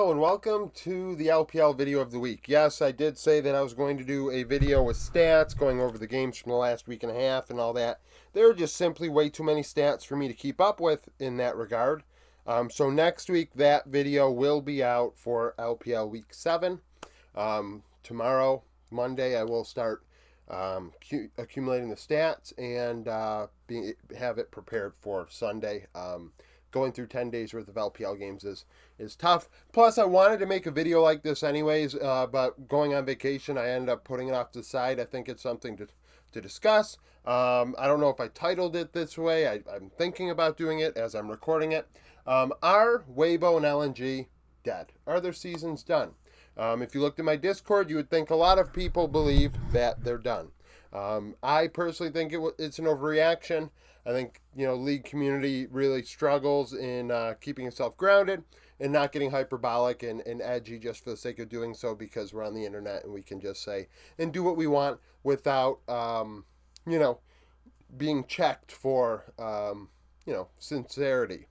Hello and welcome to the LPL video of the week. Yes, I did say that I was going to do a video with stats, going over the games from the last week and a half and all that. There are just simply way too many stats for me to keep up with in that regard. So next week, that video will be out for LPL Week 7. Tomorrow, Monday, I will start accumulating the stats and have it prepared for Sunday. Going through 10 days worth of LPL games is tough. Plus, I wanted to make a video like this anyways, but going on vacation, I ended up putting it off to the side. I think it's something to discuss. I don't know if I titled it this way. I'm thinking about doing it as I'm recording it. Are WBG and LNG dead? Are their seasons done? If you looked at my Discord, you would think a lot of people believe that they're done. I personally think it's an overreaction. I think, league community really struggles in keeping itself grounded and not getting hyperbolic and edgy just for the sake of doing so because we're on the internet and we can just say and do what we want without, being checked for, sincerity.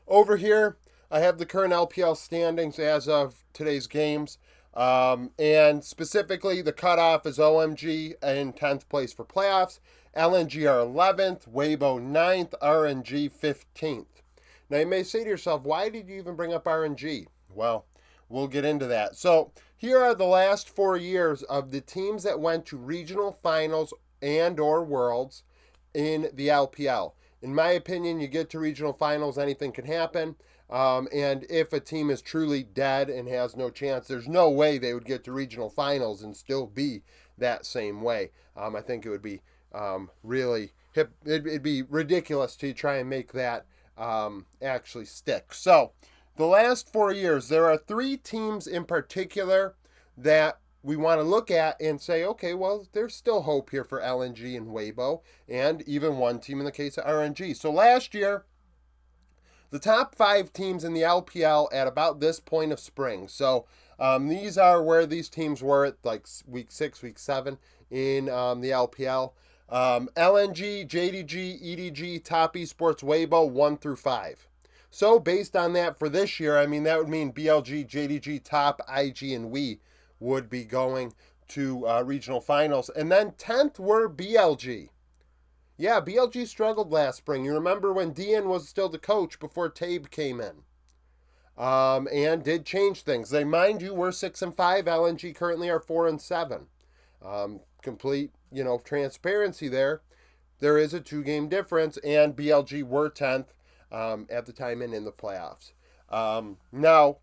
Over here, I have the current LPL standings as of today's games. And specifically, the cutoff is OMG in 10th place for playoffs. LNG are 11th, WBG 9th, RNG 15th. Now, you may say to yourself, why did you even bring up RNG? Well, we'll get into that. So, here are the last 4 years of the teams that went to regional finals and or worlds in the LPL. In my opinion, you get to regional finals, anything can happen. And if a team is truly dead and has no chance, there's no way they would get to regional finals and still be that same way. I think it would be it'd be ridiculous to try and make that actually stick. So the last 4 years, there are 3 teams in particular that we want to look at and say, okay, well, there's still hope here for LNG and WBG, and even one team in the case of RNG. So last year, the top 5 teams in the LPL at about this point of spring. So these are where these teams were at like week 6, week 7 in the LPL. LNG, JDG, EDG, Top Esports, WBG, 1 through 5. So based on that for this year, that would mean BLG, JDG, Top, IG, and We would be going to regional finals. And then 10th were BLG. Yeah, BLG struggled last spring. You remember when Dean was still the coach before Tabe came in. And did change things. They, mind you, were 6 and 5. LNG currently are 4 and 7. Complete, transparency there. There is a 2-game difference, and BLG were 10th at the time and in the playoffs. Now,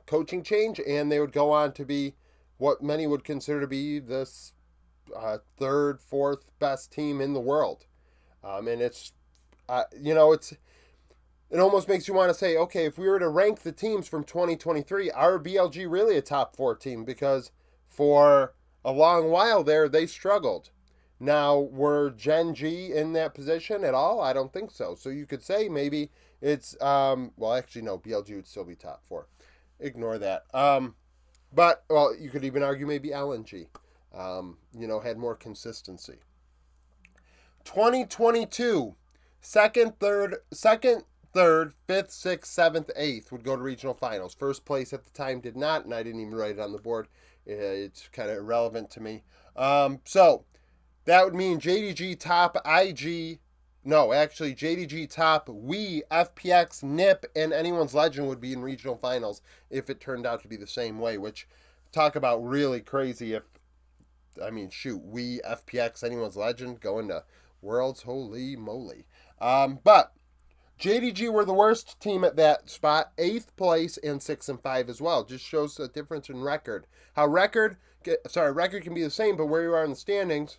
coaching change, and they would go on to be what many would consider to be this third, fourth best team in the world. And it's, it almost makes you want to say, okay, if we were to rank the teams from 2023, are BLG really a top 4 team? Because for a long while there, they struggled. Now, were Gen G in that position at all? I don't think so. So you could say maybe it's, actually, no, BLG would still be top 4. Ignore that. But you could even argue maybe LNG. Had more consistency. 2022, second, third, 5th, 6th, 7th, 8th would go to regional finals. First place at the time did not, and I didn't even write it on the board. It's kind of irrelevant to me. So that would mean JDG, Top, IG. No, actually, JDG, Top, We, FPX, NIP, and Anyone's Legend would be in regional finals if it turned out to be the same way, which, talk about really crazy if, We, FPX, Anyone's Legend going to Worlds, holy moly. But JDG were the worst team at that spot, 8th place and 6 and 5 as well. Just shows the difference in record. How record can be the same, but where you are in the standings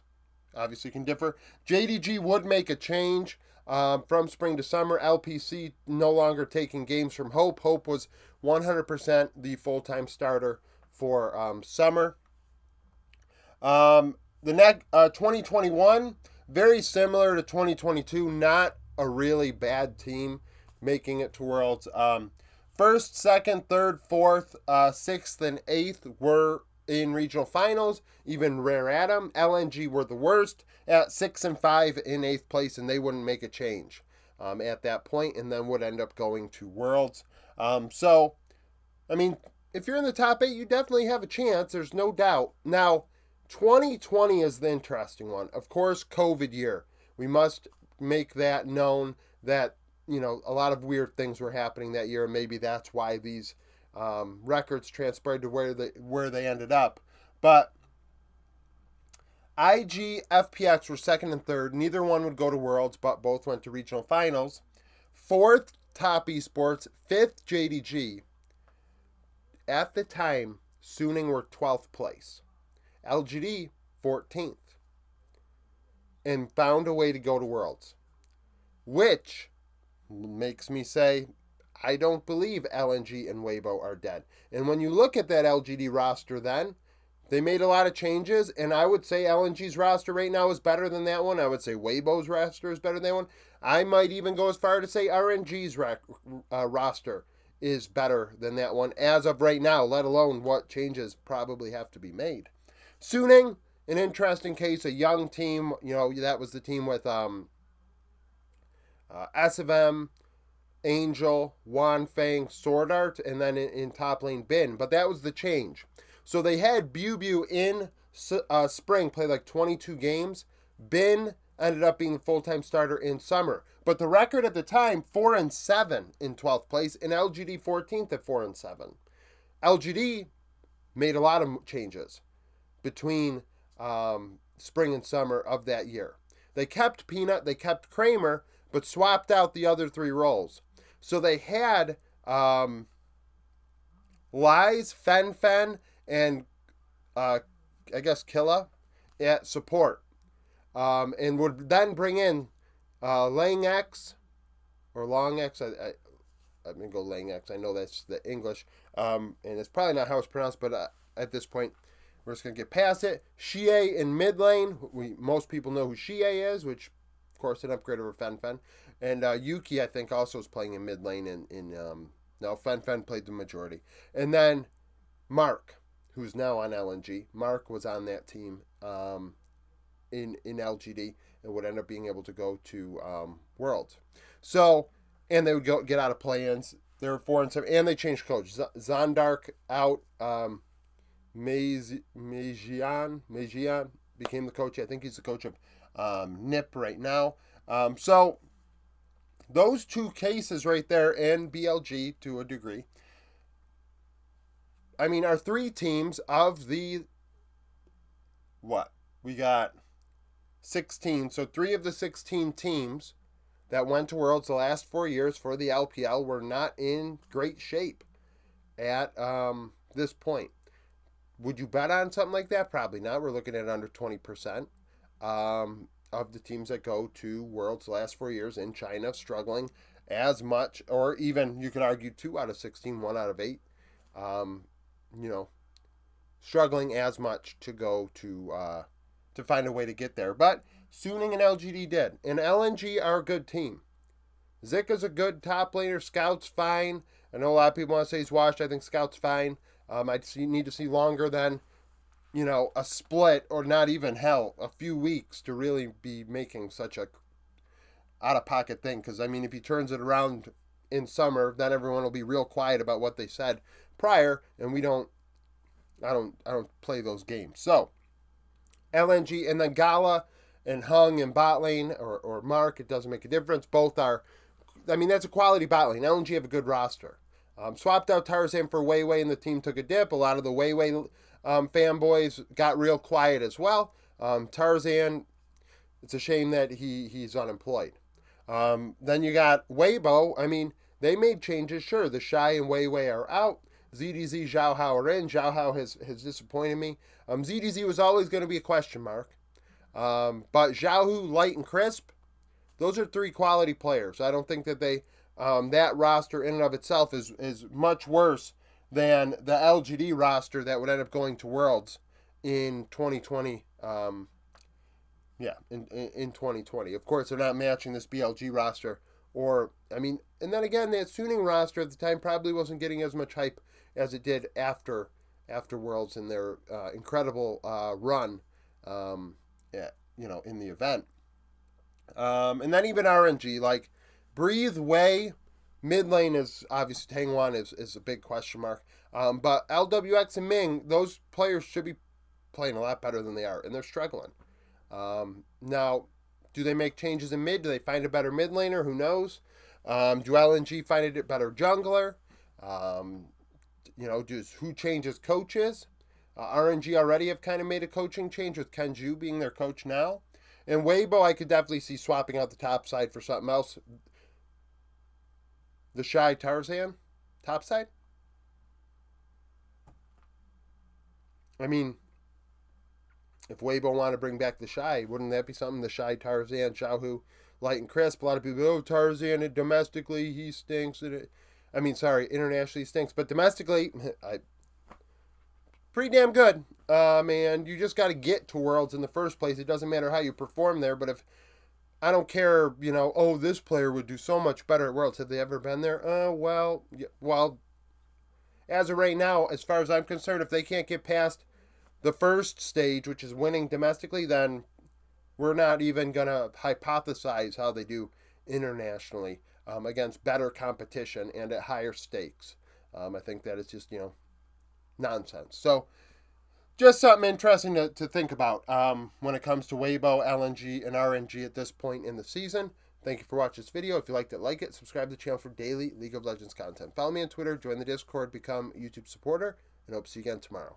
obviously can differ. JDG would make a change from spring to summer. LPC no longer taking games from Hope. Hope was 100% the full-time starter for summer. The 2021, very similar to 2022, not a really bad team making it to Worlds. 1st, 2nd, 3rd, 4th, 6th, and 8th were in regional finals. Even Rare Atom, LNG were the worst at 6 and 5 in 8th place, and they wouldn't make a change at that point, and then would end up going to Worlds. So, I mean, if you're in the top 8, you definitely have a chance. There's no doubt. Now, 2020 is the interesting one. Of course, COVID year. We must make that known that, a lot of weird things were happening that year, and maybe that's why these records transpired to where they ended up. But IG, FPX were second and third. Neither one would go to Worlds, but both went to regional finals. Fourth, Top Esports. Fifth, JDG. At the time, Suning were 12th place. LGD, 14th. And found a way to go to Worlds. Which makes me say, I don't believe LNG and Weibo are dead. And when you look at that LGD roster then, they made a lot of changes, and I would say LNG's roster right now is better than that one. I would say Weibo's roster is better than that one. I might even go as far to say RNG's roster is better than that one as of right now, let alone what changes probably have to be made. Suning, an interesting case, a young team. That was the team with SFM, Angel, Wanfang, Sword Art, and then in top lane Bin. But that was the change. So they had Bew in spring play like 22 games. Bin ended up being the full-time starter in summer. But the record at the time, 4-7 in 12th place, and LGD 14th at 4-7. LGD made a lot of changes between spring and summer of that year. They kept Peanut, they kept Kramer, but swapped out the other 3 roles. So they had Lies, Fen, and I guess Killa at support. And would then bring in Lang X or Long X. I'm going to go Lang X. I know that's the English. And it's probably not how it's pronounced, but at this point, we're just going to get past it. Xie in mid lane. Most people know who Xie is, which, of course, an upgrade over Fen. And Yuki, I think, also is playing in mid lane. No, Fen played the majority. And then Mark, who's now on LNG. Mark was on that team in LGD and would end up being able to go to Worlds. So, and they would get out of play-ins. They were 4-7, and they changed coach. Zondark out. Mejian became the coach. I think he's the coach of NIP right now. So those 2 cases right there, and BLG to a degree, I mean, are 3 teams of the, what? We got 16. So 3 of the 16 teams that went to Worlds the last 4 years for the LPL were not in great shape at this point. Would you bet on something like that? Probably not. We're looking at under 20% of the teams that go to Worlds the last 4 years in China struggling as much, or even you could argue 2 out of 16, 1 out of 8. Struggling as much to go to find a way to get there. But Suning and LGD did. And LNG are a good team. Zika's a good top laner. Scout's fine. I know a lot of people want to say he's washed. I think Scout's fine. I need to see longer than, a split, or not even a few weeks to really be making such a out-of-pocket thing. Because, I mean, if he turns it around in summer, then everyone will be real quiet about what they said prior, and I don't play those games. So, LNG, and then Gala and Hung in bot lane, or Mark, it doesn't make a difference. Both are, that's a quality bot lane. LNG have a good roster. Swapped out Tarzan for Weiwei, and the team took a dip. A lot of the Weiwei fanboys got real quiet as well. Tarzan, it's a shame that he's unemployed. Then you got Weibo. They made changes, sure. The Shy and Weiwei are out. ZDZ, Zhao Hao are in. Zhao Hao has disappointed me. ZDZ was always going to be a question mark. But Zhao Hu, Light, and Crisp, those are 3 quality players. I don't think that they that roster in and of itself is much worse than the LGD roster that would end up going to Worlds in 2020. In 2020. Of course, they're not matching this BLG roster. And then again, that Suning roster at the time probably wasn't getting as much hype as it did after Worlds and their incredible run, in the event. And then even RNG, like Breathe, Wei, Mid lane is obviously Tangwan is a big question mark. But LWX and Ming, those players should be playing a lot better than they are, and they're struggling. Now, do they make changes in mid? Do they find a better mid laner? Who knows? Do LNG find a better jungler? Um, who changes coaches? RNG already have kind of made a coaching change with Kenju being their coach now. And Weibo, I could definitely see swapping out the top side for something else. The Shy Tarzan top side? I mean, if Weibo want to bring back the Shy, wouldn't that be something? The Shy Tarzan, Xiaohu, light and crisp. A lot of people go, oh, Tarzan, domestically, he stinks. Internationally he stinks. But domestically, pretty damn good. And you just got to get to Worlds in the first place. It doesn't matter how you perform there, but if I don't care, oh, this player would do so much better at Worlds. Have they ever been there? Well, as of right now, as far as I'm concerned, if they can't get past the first stage, which is winning domestically, then we're not even going to hypothesize how they do internationally against better competition and at higher stakes. I think that is just, nonsense. So, just something interesting to think about when it comes to Weibo, LNG, and RNG at this point in the season. Thank you for watching this video. If you liked it, like it. Subscribe to the channel for daily League of Legends content. Follow me on Twitter, join the Discord, become a YouTube supporter, and hope to see you again tomorrow.